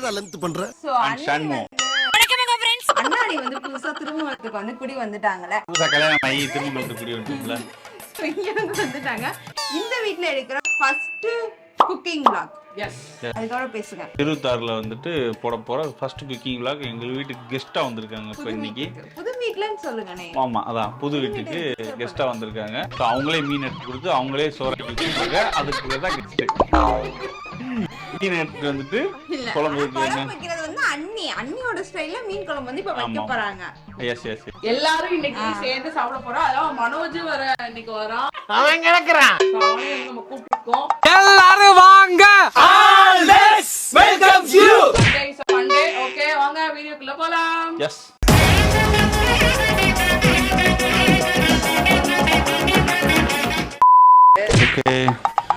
என்னடா லென்த் பண்ற? சோ அண்ணாடி வந்து புதுசா திருமணத்துக்கு வந்து குடி வந்துட்டாங்கல்ல. புதுசா கல்யாணம் ஆகி திருமணத்துக்கு குடி வந்துட்டுல. இங்க வந்துட்டாங்க. இந்த வீட்ல எடுக்கிற ஃபர்ஸ்ட் குக்கிங் vlog. எஸ். அதுக்காக பேசுங்க. 26ல வந்துட்டு போட போற ஃபர்ஸ்ட் குக்கிங் vlog. எங்க வீட்டுக்கு கெஸ்டா வந்திருக்காங்க இப்ப இன்னைக்கு. புது வீட்லன்னு சொல்லுங்கனே. ஆமா அதான் புது வீட்டுக்கு கெஸ்டா வந்திருக்காங்க. சோ அவங்களே மீன் எடுத்து கொடுத்து அவங்களே சோறு வைக்கிறாங்க. அதுக்கு தான் கெஸ்ட். மீன் எடுத்து வந்துட்டு குழம்பு வைக்கிறது வந்து அண்ணியோட ஸ்டைல்ல மீன் குழம்பு வந்து இப்ப வைக்க போறாங்க. Yes yes. எல்லாரும் இன்னைக்கு சேர்ந்து சாப்பிட போறோம். அதான் மனோஜ் வர இன்னைக்கு வரான். அவன் கிடக்குறான். நம்ம கூப்பிட்டுருக்கோம். எல்லாரும் வாங்க. Always welcomes you. Sunday okay வாங்க வீடியோக்குள்ள போலாம். எஸ். ஓகே.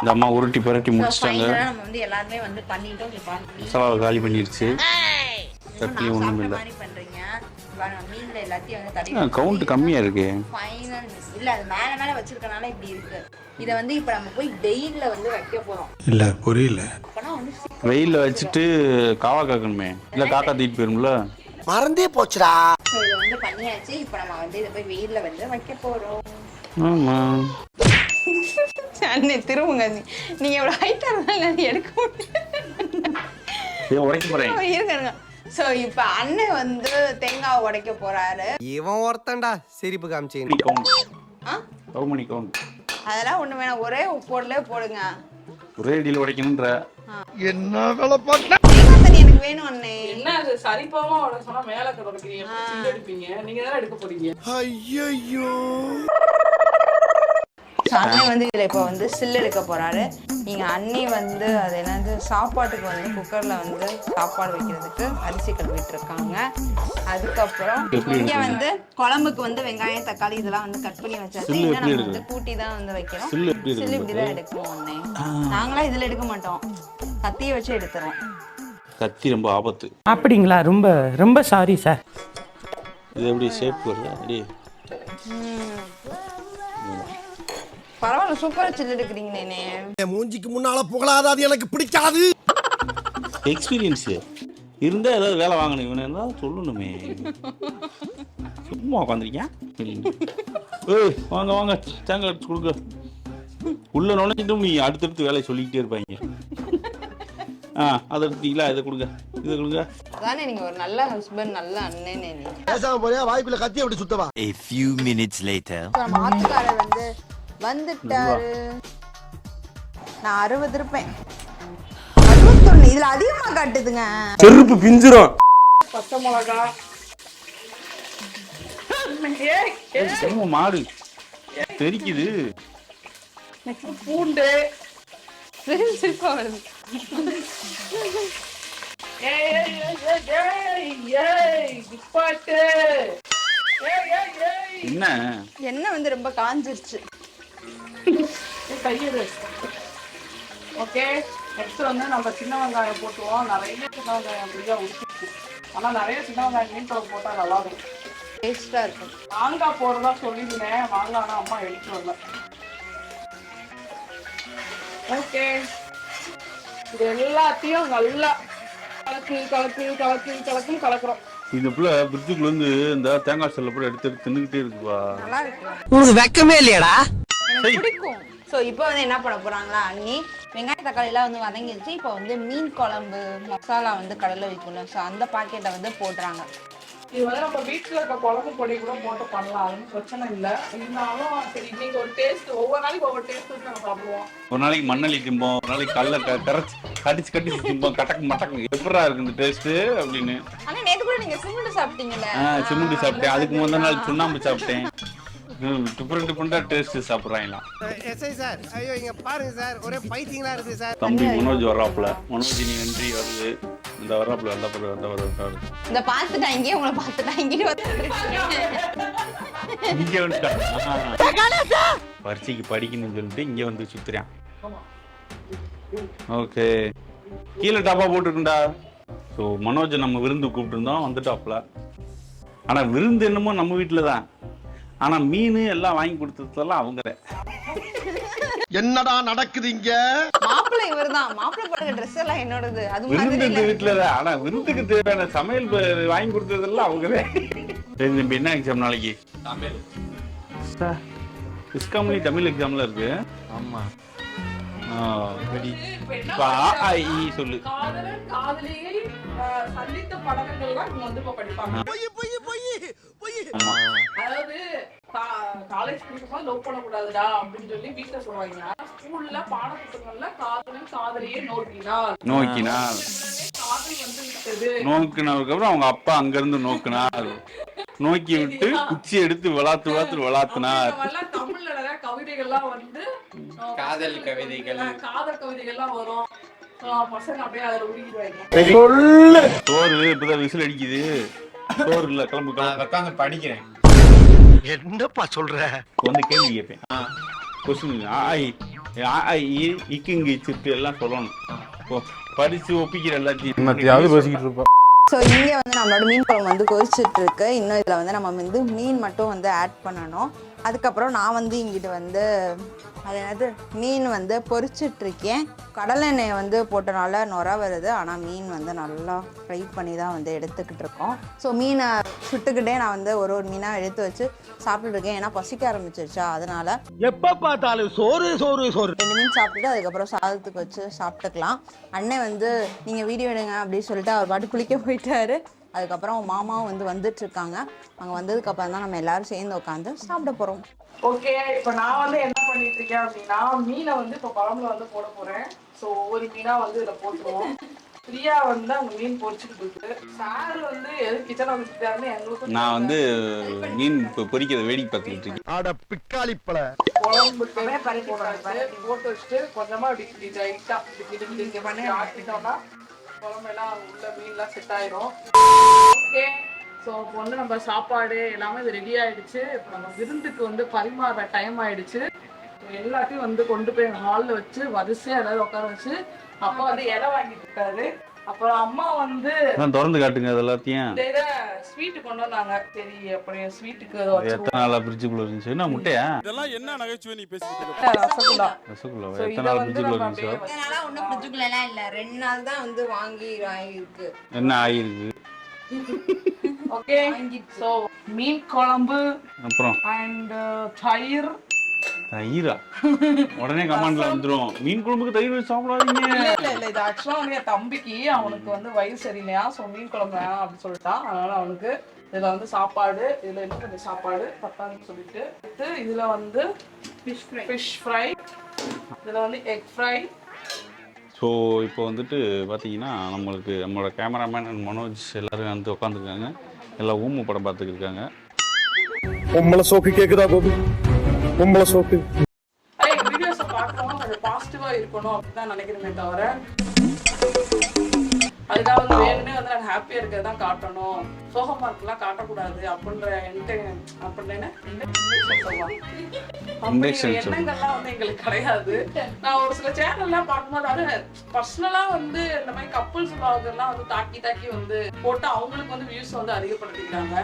இந்த அம்மா உருட்டி பரட்டி முடிச்சிட்டாங்க. நம்ம வந்து எல்லாரும் வந்து பண்ணிட்டோம். மசாலா காலி பண்ணிருச்சு. சட்னி ஒண்ணும் இல்ல. பண்றீங்க. மீன்ல எல்லாத்தையும் வந்து தடவி கவுண்ட் கம்மியா இருக்கு. ஃபைனல் இல்ல அது மேல வச்சிருக்கனால இப்படி இருக்கு. இத வந்து இப்ப நம்ம போய் வெயில்ல வந்து வைக்க போறோம். இல்ல புரியல. அப்பனா வந்து வெயில்ல வச்சிட்டு காவா காக்கணுமே. இல்ல காக்கா தீட்டு போயிரும்ல. மறந்தே போச்சுடா. இத வந்து பண்ணியாச்சு. இப்ப நம்ம வந்து இத போய் வெயில்ல வந்து வைக்க போறோம். ஆமா. அண்ணே திரும்புங்க. நீங்க எவ்வளவு ஹைட்டா இருந்தாலும் எடுக்க முடியாது. உடைக்க போறேன். இருங்க. சோ இப்ப அண்ணன் வந்து தேங்காய் உடைக்க போறாரு. இவன் ஒருத்தன்டா சிரிப்பு காமிச்சீங்க. மணி கவுண்ட். அதெல்லாம் ஒண்ணு வேணாம். ஒரே உப்போடலே போடுங்க. ஒரே அடியில் உடைக்கணும்ன்ற. என்ன வேலை பண்ண? தேங்காய் தண்ணி எனக்கு வேணும் அண்ணே. என்ன அது சரிபாமா அவள சொன்னா மேல கறக்குறீங்க. எப்படி சிந்து எடுப்பீங்க? நீங்க தான எடுக்க போறீங்க. ஐயோ. அண்ணன் வந்து இதுல இப்ப வந்து சில்லு எடுக்க போறாரு. நீங்க அண்ணி வந்து அது என்னது சாப்பாட்டுக்கு வந்து குக்கர்ல வந்து சாப்பாடு வைக்கிறதுக்கு அரிசி கழுவிட்டு இருக்காங்க. அதுக்கப்புறம் இங்க வந்து குழம்புக்கு வந்து வெங்காயம் தக்காளி இதெல்லாம் வந்து கட் பண்ணி வச்சாச்சு. இன்னும் நம்ம வந்து கூட்டி தான் வந்து வைக்கிறோம். சில்லு இப்படிதான் எடுக்கணும் அண்ணே. நாங்களா இதுல எடுக்க மாட்டோம். கத்தியை வச்சு எடுத்துறோம். கத்தி ரொம்ப ஆபத்து. அப்படிங்களா? ரொம்ப ரொம்ப சாரி சார். இது எப்படி ஷேப் வருது? அப்படியே பரவாயில்ல சூப்பரா சில்லு எடுக்கிறீங்களே. மூஞ்சிக்கு முன்னால புகழாத அது எனக்கு பிடிக்காது. எக்ஸ்பீரியன்ஸ் இருந்தா ஏதாவது வேலை வாங்கணும். இவனை ஏதாவது சொல்லணுமே. சும்மா உட்காந்துருக்கேன். ஏய் வாங்க வாங்க தேங்காய் எடுத்து கொடுங்க. உள்ள நுழைஞ்சிட்டும் நீ அடுத்தடுத்து வேலையை சொல்லிக்கிட்டே இருப்பாங்க. அதை எடுத்தீங்களா? இதை கொடுங்க, இதை கொடுங்க. அதானே நீங்க ஒரு நல்ல ஹஸ்பண்ட், நல்ல அண்ணனே. நீங்க பேசாம போறியா? வாய்ப்புல கத்தி அப்படி சுத்தவா. A few minutes later. நம்ம ஆத்துக்காரர் வந்து வந்துட்டாரு. நான் 60 இருப்பேன். 61 இதுல அதிகமா காட்டுதுங்க. செருப்பு பிஞ்சிரும். பச்சை மிளகா. மாடு தெரிக்குது. பூண்டு. சிரிப்பா வருது. என்ன வந்து ரொம்ப காஞ்சிருச்சு. ஓகே நெக்ஸ்ட் வந்து நம்ம சின்ன வெங்காயம் போட்டுவோம். நிறைய சின்ன வெங்காயம் அப்படியே உடுத்திச்சு. ஆனா நிறைய சின்ன வெங்காயம் மீன் குழம்பு போட்டா நல்லா இருக்கும். டேஸ்டா இருக்கும். மாங்காய் போடுறதா சொல்லியிருந்தேன். மாங்காய்னா அம்மா எடுத்து வரல. ஓகே இது எல்லாத்தையும் நல்லா கலக்குறோம். இந்த புள்ள பிரிட்ஜுக்குள்ள இருந்து இந்த தேங்காய் செல்ல கூட எடுத்து தின்னுக்கிட்டே இருக்குப்பா. நல்லா இருக்கு. உனக்கு வெக்கமே இல்லையாடா? எனக்கு பிடிக்கும். சோ இப்போ வந்து என்ன பண்ண போறாங்களா அண்ணி, வெங்காயம் தக்காளி எல்லாம் வந்து வதங்கிடுச்சு. இப்போ வந்து மீன் குழம்பு மசாலா வந்து கடையில் வைக்கணும். ஸோ அந்த பாக்கெட்டை வந்து போடுறாங்க. இது வந்து நம்ம வீட்டில் இருக்க குழம்பு பொடி கூட போட்டு பண்ணலாம். அதுவும் பிரச்சனை இல்லை. இருந்தாலும் சரி இன்னைக்கு ஒரு டேஸ்ட், ஒவ்வொரு நாளைக்கு ஒவ்வொரு டேஸ்ட் வச்சு நம்ம சாப்பிடுவோம். ஒரு நாளைக்கு மண்ணள்ளி திம்போம், ஒரு நாளைக்கு கல்ல கடிச்சு கடிச்சு திம்போம். கட்டக்கு மட்டக்கு எப்படா இருக்கு இந்த டேஸ்ட் அப்படின்னு. ஆனா நேத்து கூட நீங்க சிமெண்ட் சாப்பிட்டீங்கல்ல? சிமெண்ட் சாப்பிட்டேன். அதுக்கு முதல் நாள் சுண்ணாம்பு சாப்பிட்டேன். டிஃபரெண்டா டேஸ்ட் சாப்பிடுறாங்களா. எஸ்ஐ சார், ஐயோ இங்க பாருங்க சார், ஒரே பைத்தியங்களா இருக்கு சார். தம்பி மனோஜ் வர்றாப்புல. மனோஜ் நீ நன்றி வருது. இந்த வர்றாப்புல வர்றாப்புல. இந்த பாத்துட்டா இங்கே உங்களை பாத்துட்டா இங்கே இங்க வந்துட்டா. பரீட்சைக்கு படிக்கணும்னு சொல்லிட்டு இங்க வந்து சுத்துறான். ஓகே கீழே டாப்பா போட்டுருக்குண்டா. ஸோ மனோஜ் நம்ம விருந்து கூப்பிட்டு இருந்தோம், வந்துட்டாப்புல. ஆனா விருந்து என்னமோ நம்ம வீட்டுல தான். ஆனா மீன் எல்லாம் வாங்கி கொடுத்ததெல்லாம் அவங்கதான். என்னடா நடக்குது இங்க? மாப்பிள்ளை இவர்தான். மாப்பிள்ளை போடுற ட்ரெஸ் எல்லாம் என்னோடது. அது விருந்துக்கு வீட்டுலதான். ஆனா விருந்துக்கு தேவையான சமையல் வாங்கி கொடுத்ததெல்லாம் அவங்கதான். என்ன எக்ஸாம் நாளைக்கு? தமிழ். இஸ்காமலி தமிழ் எக்ஸாம்ல இருக்கு. ஆமா. சொல்லு. காதலியை சந்தித்த படங்கள்லாம் இவங்க வந்து இப்ப படிப்பாங்க. அதாவது காலேஜ் படிக்கும்போது லவ் பண்ணக்கூடாதுடா அப்படின்னு சொல்லி வீட்டுல சொல்லுவாங்க. ஸ்கூல்ல பாட புத்தகங்கள்ல காதலன் காதலியை நோக்கினார் காதல் வந்து விட்டது. நோக்கினதுக்கு அப்புறம் அவங்க அப்பா அங்க இருந்து நோக்கினார். நோக்கி விட்டு குச்சி எடுத்து விளாத்துனார். தமிழ்ல நிறைய கவிதைகள்லாம் வந்து காதல் கவிதைகள்லாம் வரும். பசங்க அப்படியே அதுல உருகிடுவாங்க. சோறு இப்பதான் விசில் அடிக்குது. சோறு இல்ல, கிளம்பு உட்காந்து படிக்கிறேன். என்னப்பா சொல்ற? வந்து கேள்வி கேட்பேன். இக்குங்க சிட்டு எல்லாம் சொல்லணும். படிச்சு ஒப்பிக்கிற எல்லாத்தையும் பேசிக்கிட்டு இருப்போம். ஸோ இங்கே வந்து நம்மளோட மீன் குழம்பு வந்து கொதிச்சுட்டு இருக்கு. இன்னும் இதில் வந்து நம்ம வந்து மீன் மட்டும் வந்து ஆட் பண்ணணும். அதுக்கப்புறம் நான் வந்து இங்கிட்டு வந்து அது என்னது மீன் வந்து பொரிச்சிட்ருக்கேன். கடலெண்ணெய் வந்து போட்டனால நுர வருது. ஆனால் மீன் வந்து நல்லா ஃப்ரை பண்ணி தான் வந்து எடுத்துக்கிட்டு இருக்கோம். ஸோ மீனை சுட்டுக்கிட்டே நான் வந்து ஒரு மீனாக எடுத்து வச்சு சாப்பிட்டுருக்கேன். ஏன்னா பசிக்க ஆரம்பிச்சிருச்சா, அதனால எப்போ பார்த்தாலும் சோறு 2 மீன் சாப்பிட்டுட்டு அதுக்கப்புறம் சாதத்துக்கு வச்சு சாப்பிட்டுக்கலாம். அண்ணன் வந்து நீங்கள் வீடியோ எடுங்க அப்படின்னு சொல்லிட்டு அவர் பாட்டு குளிக்க போயிட்டாரு. அதுக்கப்புறம் மாமாவும் வந்து வந்துட்டு இருக்காங்க. அங்கே வந்ததுக்கப்புறம் தான் நம்ம எல்லாரும் சேர்ந்து உட்காந்து சாப்பிட போகிறோம். ஓகே, இப்போ நான் வந்து என்ன பண்ணிட்டு இருக்கேன் அப்படின்னா மீனை வந்து இப்போ குழம்புல வந்து போட போறேன். ஸோ ஒவ்வொரு மீனா வந்து இதில் போட்டுருவோம். பிரியா வந்து அவங்க மீன் பொரிச்சுட்டு இருக்கு. சார் வந்து எது கிச்சன் வந்துட்டாருன்னு எங்களுக்கு நான் வந்து மீன் பொரிக்கிறத வேடிக்கை பார்த்துக்கிட்டு இருக்கேன். ஆட பிக்காளிப்பல குழம்புக்கு போட்டு வச்சுட்டு கொஞ்சமா இப்படி லைட்டா ஆக்கிட்டோம்னா குழம்பெல்லாம் உள்ள மீன்லாம் செட் ஆயிரும். ஓகே, ஸோ இப்போ வந்து நம்ம சாப்பாடு எல்லாமே இது ரெடி ஆயிடுச்சு. இப்போ நம்ம விருந்துக்கு வந்து பரிமாற டைம் ஆயிடுச்சு. எல்லாத்தையும் வந்து கொண்டு போய் ஹாலில் வச்சு வரிசையா எல்லாரும் உட்கார வச்சு அப்பா வந்து இலை வாங்கிட்டு இருக்காரு. அப்புறம் அம்மா வந்து திறந்து காட்டுங்க அது எல்லாத்தையும். ஸ்வீட் கொண்டு வந்தாங்க. சரி, அப்படியே ஸ்வீட்டுக்கு எத்தனை நாளா ஃப்ரிட்ஜுக்குள்ள இருந்துச்சு? என்ன முட்டையா? இதெல்லாம் என்ன நகைச்சுவை நீ பேசிட்டு? ரசகுல்லா. எத்தனை நாள் ஃப்ரிட்ஜுக்குள்ள இருந்துச்சு? ஒன்றும் ஃப்ரிட்ஜுக்குள்ள எல்லாம் இல்லை. 2 நாள் தான் வந்து ஆகியிருக்கு. என்ன ஆகிருக்கு? ஓகே, சோ மீன் குழம்பு அப்புறம் அண்ட் தயிர். தயிரா? உடனே கமெண்ட்ல வந்துரும் மீன் குழம்புக்கு தயிர் வச்சு சாப்பிடாதீங்க. இல்ல இது ஆக்சுவலா வந்து என் தம்பிக்கு அவனுக்கு வந்து வயிறு சரியில்லையா, ஸோ மீன் குழம்பு வேணாம் அப்படின்னு சொல்லிட்டான். அதனால அவனுக்கு இதுல வந்து சாப்பாடு, இதுல இன்னும் கொஞ்சம் சாப்பாடு பத்தாதுன்னு சொல்லிட்டு இதுல வந்து ஃபிஷ் ஃப்ரை, இதுல வந்து எக் ஃப்ரை. ஸோ இப்போ வந்துட்டு பார்த்தீங்கன்னா நம்மளோட கேமராமேன் அண்ட் மனோஜ் எல்லாரும் வந்து உட்காந்துருக்காங்க. எல்லாம் ஊமு படம் பார்த்துக்கிட்டு இருக்காங்க. உம்மள சோக்கு கேக்குதா பாபு? உம்மள சோக்கு. வீடியோஸை பார்க்கணும், கொஞ்சம் பாசிட்டிவா இருக்கணும் அப்படின்னு தான் நினைக்கிறேனே தவிர அதுக்காக வந்து வேணுமே வந்து நான் ஹாப்பியா இருக்கிறதான் காட்டணும், சோகமா இருக்கலாம் காட்டக்கூடாது அப்படின்ற எண்ணங்கள்லாம் வந்து எங்களுக்கு கிடையாது. நான் ஒரு சில சேனல்லாம் பார்க்கும்போது அது பர்சனலா வந்து இந்த மாதிரி கப்புள்ஸ் எல்லாம் வந்து தாக்கி வந்து போட்டு அவங்களுக்கு வந்து வியூஸ் வந்து அதிகப்படுத்திக்கிறாங்க.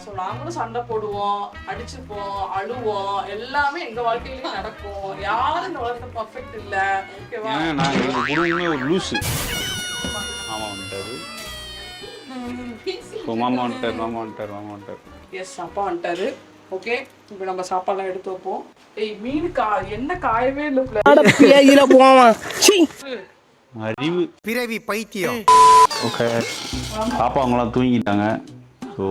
ஸோ நாங்களும் சண்டை போடுவோம், அடிச்சுப்போம், அழுவோம், எல்லாமே எங்க வாழ்க்கையிலயும் நடக்கும். யாரும் இந்த உலகத்துல பர்ஃபெக்ட் இல்ல. ஓகேவா? ஒரு லூசு மாமா வந்துட்டாரு. மாமா வந்துட்டாரு. எஸ், அப்பா வந்துட்டாரு. ஓகே, இப்போ நம்ம சாப்பாடுலாம் எடுத்து வைப்போம். மீன் என்ன காயவே இல்லை. அறிவு பிறவி பைத்தியம். ஓகே, பாப்பா அவங்களாம் தூங்கிட்டாங்க. ஸோ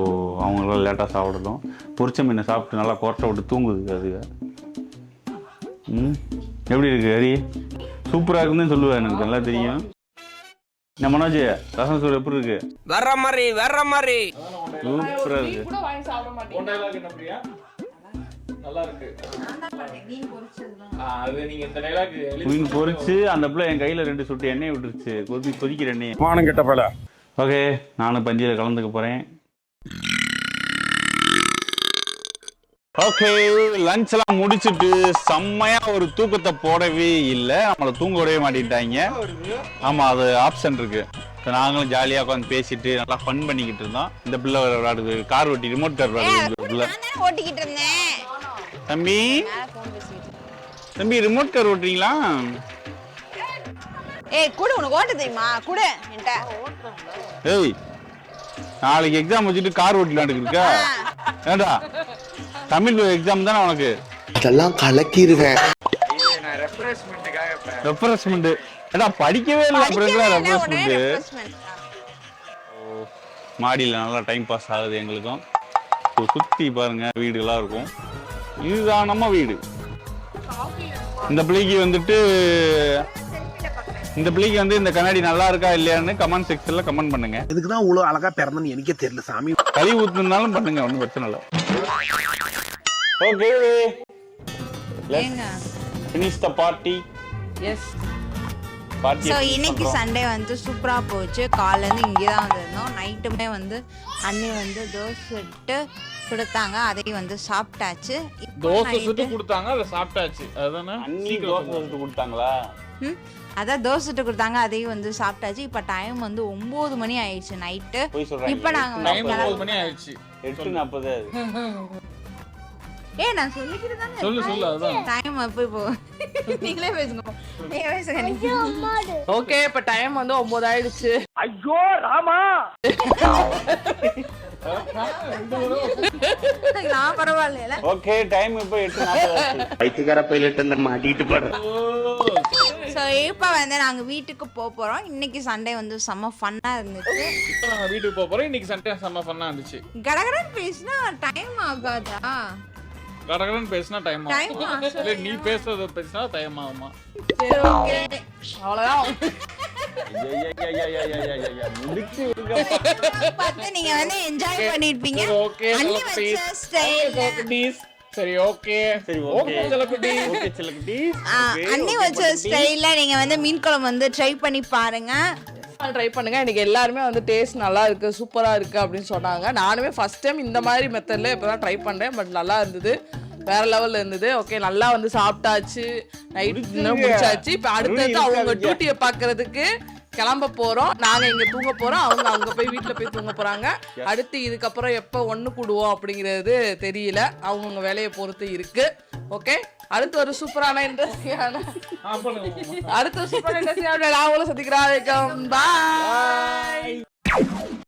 அவங்களாம் லேட்டாக சாப்பிடணும். பொரிச்ச மீனை சாப்பிட்டு நல்லா கொரட்டை விட்டு தூங்குது அதுங்க. எப்படி இருக்கு ஹரி? சூப்பராக இருக்குன்னு சொல்லுவேன், எனக்கு நல்லா தெரியும். நம்ம மனோஜ் ரசம் சோறு எப்படி இருக்கு? வர்ற மாதிரி சூப்பரா இருக்கு. கூட வாங்கி சாப்பிட மாட்டீங்க. மீன் பொரிச்சு அந்த பிள்ளை என் கையில 2 சொட்டு எண்ணெய் விட்டுருச்சு. கொதிக்கிற எண்ணெய். வானம் கெட்ட பல. ஓகே, நானும் பந்தியில கலந்துக்க போறேன். ஓகே, லஞ்ச் எல்லாம் முடிச்சுட்டு செம்மையா ஒரு தூக்கத்தை போடவே இல்லை. நம்மளை தூங்க விடவே மாட்டிட்டாங்க. ஆமா, அது ஆப்ஷன் இருக்கு. நாங்களும் ஜாலியாக உட்காந்து பேசிட்டு நல்லா ஃபன் பண்ணிக்கிட்டு இருந்தோம். இந்த பிள்ளை விளையாடுது, கார் ஓட்டி ரிமோட் கார் விளையாடுது பிள்ளை. ஓட்டிக்கிட்டு இருந்தேன். தம்பி தம்பி ரிமோட் கார் ஓட்டுறீங்களா? ஏய் குடு, உனக்கு ஓட்ட தெரியுமா? குடு என்கிட்ட. ஏய் நாளைக்கு எக்ஸாம் வச்சுட்டு கார் ஓட்டலான்னு இருக்கா? ஏண்டா தமிழ் எக்ஸாம் தானே உனக்கு? அதெல்லாம் கலக்கிடுவேன். ரெஃப்ரெஷ்மெண்ட் ஏடா படிக்கவே இல்லை, அப்புறம் ரெஃப்ரெஷ்மெண்ட். மாடியில் நல்லா டைம் பாஸ் ஆகுது எங்களுக்கும். சுற்றி பாருங்க வீடுலாம் இருக்கும். இதுதான் நம்ம வீடு. இந்த பிள்ளைக்கு வந்துட்டு இந்த கண்ணாடி நல்லா இருக்கா இல்லையான்னு கமெண்ட் செக்ஷன்ல கமெண்ட் பண்ணுங்க. இதுக்குதான் இவ்வளவு அழகா பிறந்தன்னு எனக்கே தெரியல சாமி. கழி ஊத்துனாலும் பண்ணுங்க, ஒன்றும் பிரச்சனை இல்லை. ஓகே ஏங்க finish the party. Yes. So இன்னைக்கு சண்டே வந்து சூப்பராக போச்சு. காலையிலேருந்து இங்கே தான் வந்துருந்தோம். நைட்டுமே வந்து அண்ணி வந்து தோசை சுட்டு கொடுத்தாங்க, அதையும் வந்து சாப்பிட்டாச்சு. தோசை சுட்டு கொடுத்தாங்க, அதை சாப்பிட்டாச்சு. அதுதானே அண்ணி தோசை சுட்டு கொடுத்தாங்களா? அதான் தோசை சுட்டு கொடுத்தாங்க, அதையும் வந்து சாப்பிட்டாச்சு. இப்போ டைம் வந்து 9 மணி ஆயிடுச்சு நைட்டு. இப்போ நாங்கள் டைம் 9 மணி ஆயிடுச்சு. 8:40. நான் சொல்லிக்கிட்டு தானே. சொல்லு அதுதான் டைம் அப்போ இப்போ நீங்களே பேசுங்க. நீங்க பேசுங்க நீங்க. ஓகே இப்போ டைம் வந்து 9 ஆயிடுச்சு. ஐயோ ராமா, நான் பரவாயில்ல. ஓகே டைம் இப்போ 8:40. பைத்தியக்கார பைலட் அந்த மாட்டிட்டு போற. ஸோ இப்போ வந்து நாங்கள் வீட்டுக்கு போகிறோம். இன்னைக்கு சண்டே வந்து செம்ம ஃபன்னாக இருந்துச்சு. இப்போ நாங்க வீட்டுக்கு போறோம். இன்னைக்கு சண்டே செம்ம ஃபன்னா இருந்துச்சு. கடகடன் பேசினா டைம் ஆகாதா? கடகடன்னு பேசினா டைம் டைம் ஆகும். இல்ல நீ பேசுறத பேசினா டைம் ஆகுமா? சரி ஓகே அவ்வளோதான். பார்த்து நீங்க வந்து என்ஜாய் பண்ணிருப்பீங்க. ஓகே அண்ணி வச்ச ஸ்டைல். சரி ஓகே செல்லக்குட்டி. அண்ணி வச்ச ஸ்டைல்ல நீங்க வந்து மீன் குழம்பு வந்து ட்ரை பண்ணி பாருங்க. ட்ரை பண்ணுங்க. இன்னைக்கு எல்லாருமே வந்து டேஸ்ட் நல்லா இருக்கு, சூப்பரா இருக்கு அப்படின்னு சொன்னாங்க. நானுமே ஃபர்ஸ்ட் டைம் இந்த மாதிரி மெத்தட்ல இப்பதான் ட்ரை பண்றேன். பட் நல்லா இருந்தது, வேற லெவல்ல இருந்தது. ஓகே நல்லா வந்து சாப்பிட்டாச்சு, நைட் முடிச்சாச்சு. இப்போ அடுத்தடுத்து அவங்க டியூட்டியை பார்க்கறதுக்கு கிளம்ப போறோம். நாங்க இங்க தூங்க போறோம், அவங்க அங்க போய் வீட்டுல போய் தூங்க போறாங்க. அடுத்து இதுக்கப்புறம் எப்ப ஒண்ணு கூடுவோம் அப்படிங்கிறது தெரியல, அவங்க வேலையை பொறுத்து இருக்கு. ஓகே அடுத்து ஒரு சூப்பரான இன்ட்ரெஸ்டிங்கான நான் அவங்கள சந்திக்கிறேன். பாய்.